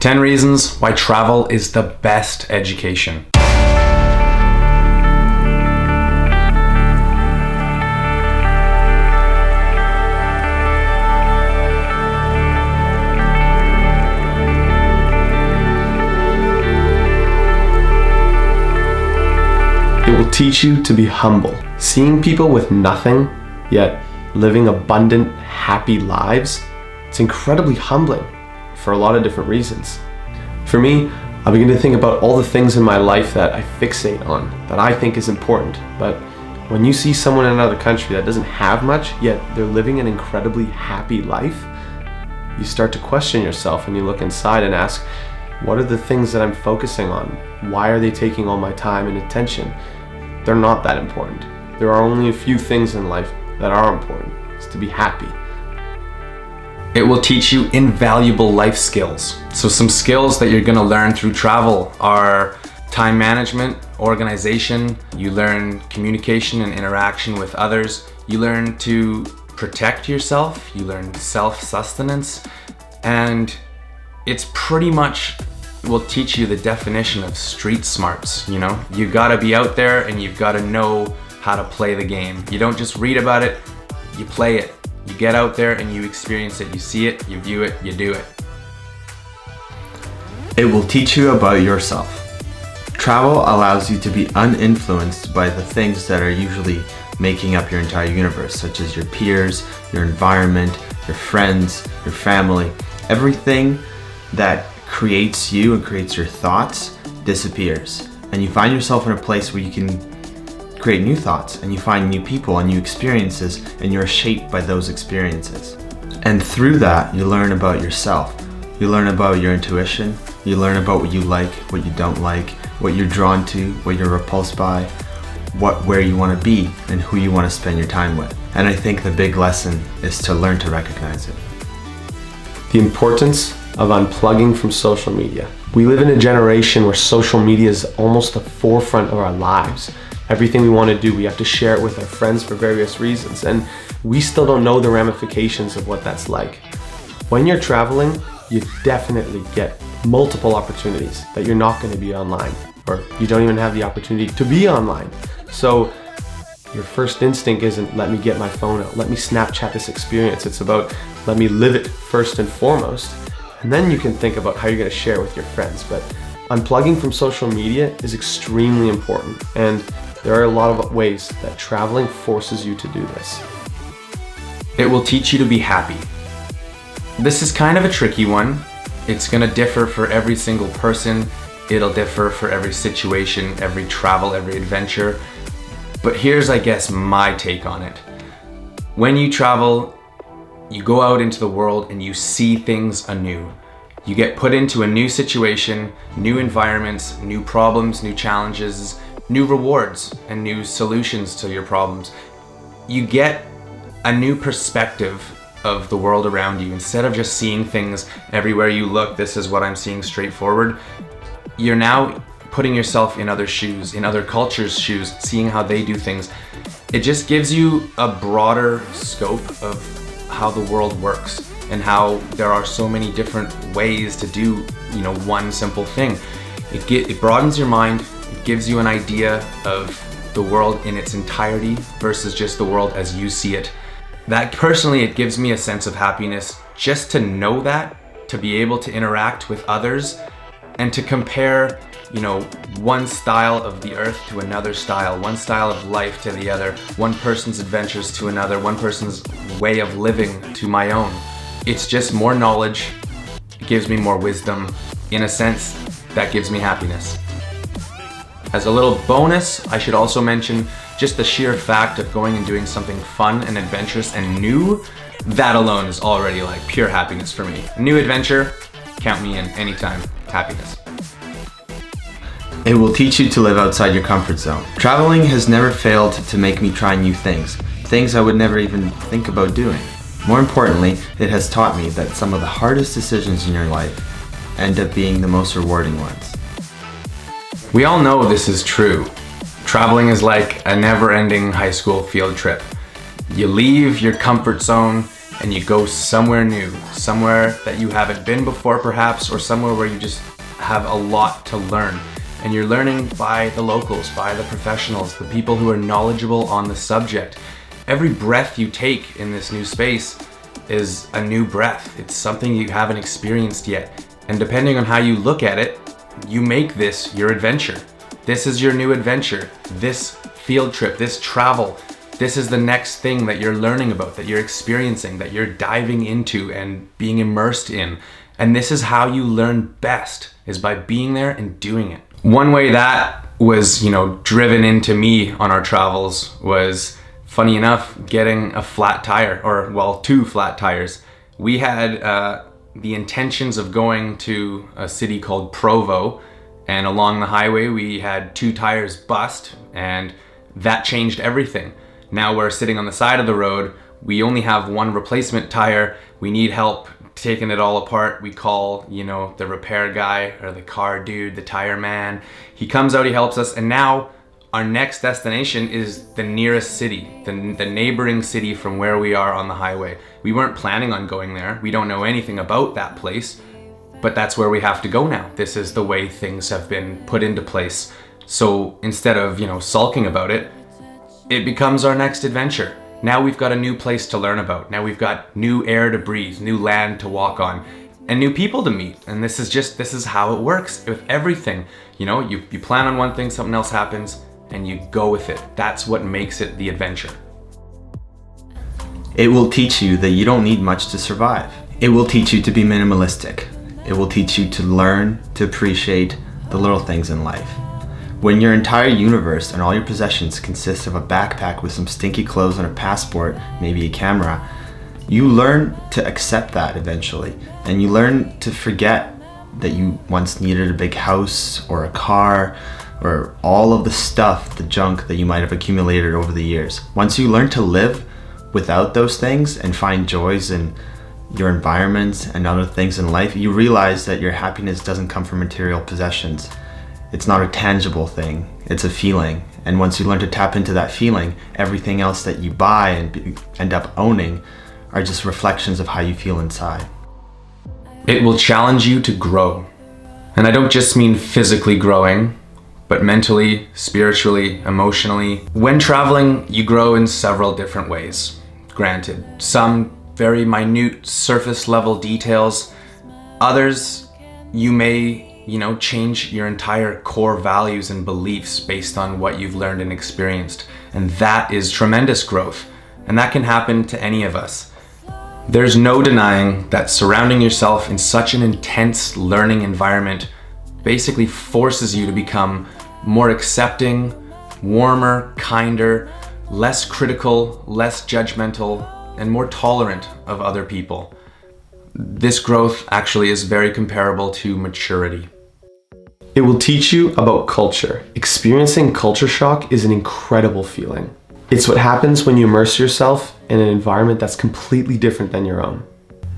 10 reasons why travel is the best education. It will teach you to be humble. Seeing people with nothing, yet living abundant, happy lives, it's incredibly humbling for a lot of different reasons. For me, I begin to think about all the things in my life that I fixate on, that I think is important. But when you see someone in another country that doesn't have much, yet they're living an incredibly happy life, you start to question yourself and you look inside and ask, what are the things that I'm focusing on? Why are they taking all my time and attention? They're not that important. There are only a few things in life that are important. It's to be happy. It will teach you invaluable life skills. So some skills that you're gonna learn through travel are time management, organization, you learn communication and interaction with others, you learn to protect yourself, you learn self-sustenance, and it's pretty much will teach you the definition of street smarts, you know? You gotta be out there and you've gotta know how to play the game. You don't just read about it, you play it. You get out there and you experience it, you see it, you view it, you do it. It will teach you about yourself. Travel allows you to be uninfluenced by the things that are usually making up your entire universe, such as your peers, your environment, your friends, your family. Everything that creates you and creates your thoughts disappears. And you find yourself in a place where you can create new thoughts and you find new people and new experiences and you're shaped by those experiences. And through that, you learn about yourself. You learn about your intuition. You learn about what you like, what you don't like, what you're drawn to, what you're repulsed by, where you want to be and who you want to spend your time with. And I think the big lesson is to learn to recognize it. The importance of unplugging from social media. We live in a generation where social media is almost the forefront of our lives. Everything we want to do, we have to share it with our friends for various reasons, and we still don't know the ramifications of what that's like. When you're traveling, you definitely get multiple opportunities that you're not going to be online, or you don't even have the opportunity to be online. So your first instinct isn't, let me get my phone out, let me Snapchat this experience. It's about, let me live it first and foremost, and then you can think about how you're going to share it with your friends. But unplugging from social media is extremely important, and there are a lot of ways that traveling forces you to do this. It will teach you to be happy. This is kind of a tricky one. It's gonna differ for every single person. It'll differ for every situation, every travel, every adventure. But here's, I guess, my take on it. When you travel, you go out into the world and you see things anew. You get put into a new situation, new environments, new problems, new challenges, new rewards and new solutions to your problems. You get a new perspective of the world around you. Instead of just seeing things everywhere you look, this is what I'm seeing straightforward, you're now putting yourself in other shoes, in other cultures' shoes, seeing how they do things. It just gives you a broader scope of how the world works and how there are so many different ways to do, one simple thing. It broadens your mind. It gives you an idea of the world in its entirety versus just the world as you see it. That personally, it gives me a sense of happiness just to know that, to be able to interact with others and to compare, one style of the earth to another style, one style of life to the other, one person's adventures to another, one person's way of living to my own. It's just more knowledge. It gives me more wisdom. In a sense, that gives me happiness. As a little bonus, I should also mention just the sheer fact of going and doing something fun and adventurous and new. That alone is already like pure happiness for me. A new adventure, count me in anytime. Happiness. It will teach you to live outside your comfort zone. Traveling has never failed to make me try new things I would never even think about doing. More importantly, it has taught me that some of the hardest decisions in your life end up being the most rewarding ones. We all know this is true. Traveling is like a never-ending high school field trip. You leave your comfort zone and you go somewhere new, somewhere that you haven't been before perhaps, or somewhere where you just have a lot to learn. And you're learning by the locals, by the professionals, the people who are knowledgeable on the subject. Every breath you take in this new space is a new breath. It's something you haven't experienced yet. And depending on how you look at it, you make this your adventure. This is your new adventure. This field trip, this travel, this is the next thing that you're learning about, that you're experiencing, that you're diving into and being immersed in. And this is how you learn best, is by being there and doing it. One way that was, driven into me on our travels was, funny enough, getting a flat tire, or well, 2 flat tires. We had the intentions of going to a city called Provo, and along the highway we had 2 tires bust, and that changed everything. Now we're sitting on the side of the road, we only have 1 replacement tire, we need help taking it all apart. We call, the repair guy or the car dude, the tire man. He comes out, he helps us, and now our next destination is the nearest city, the neighboring city from where we are on the highway. We weren't planning on going there. We don't know anything about that place, but that's where we have to go now. This is the way things have been put into place. So instead of, sulking about it, it becomes our next adventure. Now we've got a new place to learn about. Now we've got new air to breathe, new land to walk on, and new people to meet. And this is how it works with everything. You plan on one thing, something else happens, and you go with it. That's what makes it the adventure. It will teach you that you don't need much to survive. It will teach you to be minimalistic. It will teach you to learn to appreciate the little things in life. When your entire universe and all your possessions consist of a backpack with some stinky clothes and a passport, maybe a camera, you learn to accept that eventually. And you learn to forget that you once needed a big house or a car or all of the stuff, the junk that you might have accumulated over the years. Once you learn to live without those things and find joys in your environments and other things in life, you realize that your happiness doesn't come from material possessions. It's not a tangible thing, it's a feeling. And once you learn to tap into that feeling, everything else that you buy and end up owning are just reflections of how you feel inside. It will challenge you to grow. And I don't just mean physically growing, but mentally, spiritually, emotionally. When traveling, you grow in several different ways. Granted, some very minute surface level details. Others, you may change your entire core values and beliefs based on what you've learned and experienced. And that is tremendous growth. And that can happen to any of us. There's no denying that surrounding yourself in such an intense learning environment basically forces you to become more accepting, warmer, kinder, less critical, less judgmental, and more tolerant of other people. This growth actually is very comparable to maturity. It will teach you about culture. Experiencing culture shock is an incredible feeling. It's what happens when you immerse yourself in an environment that's completely different than your own.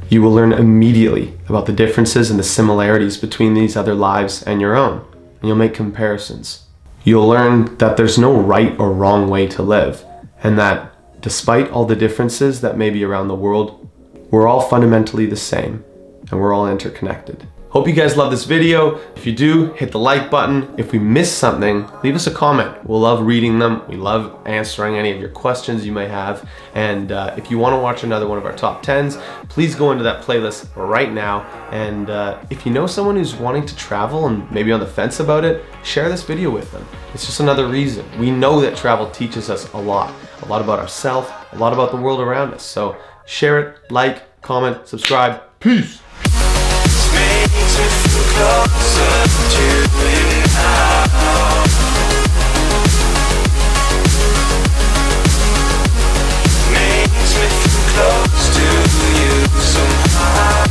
You will learn immediately about the differences and the similarities between these other lives and your own, and you'll make comparisons. You'll learn that there's no right or wrong way to live, and that despite all the differences that may be around the world, we're all fundamentally the same, and we're all interconnected. Hope you guys love this video. If you do, hit the like button. If we missed something, leave us a comment. We'll love reading them. We love answering any of your questions you may have. And if you want to watch another one of our top 10s, please go into that playlist right now. And if you know someone who's wanting to travel and maybe on the fence about it, share this video with them. It's just another reason. We know that travel teaches us a lot about ourselves, a lot about the world around us. So share it, like, comment, subscribe. Peace. Closer to you now. Makes me feel close to you somehow.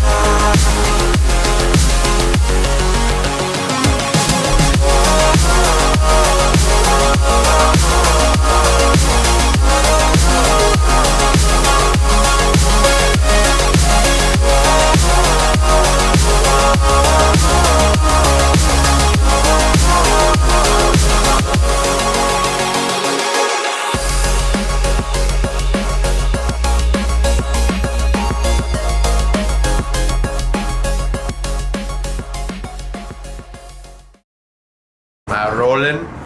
Rolling.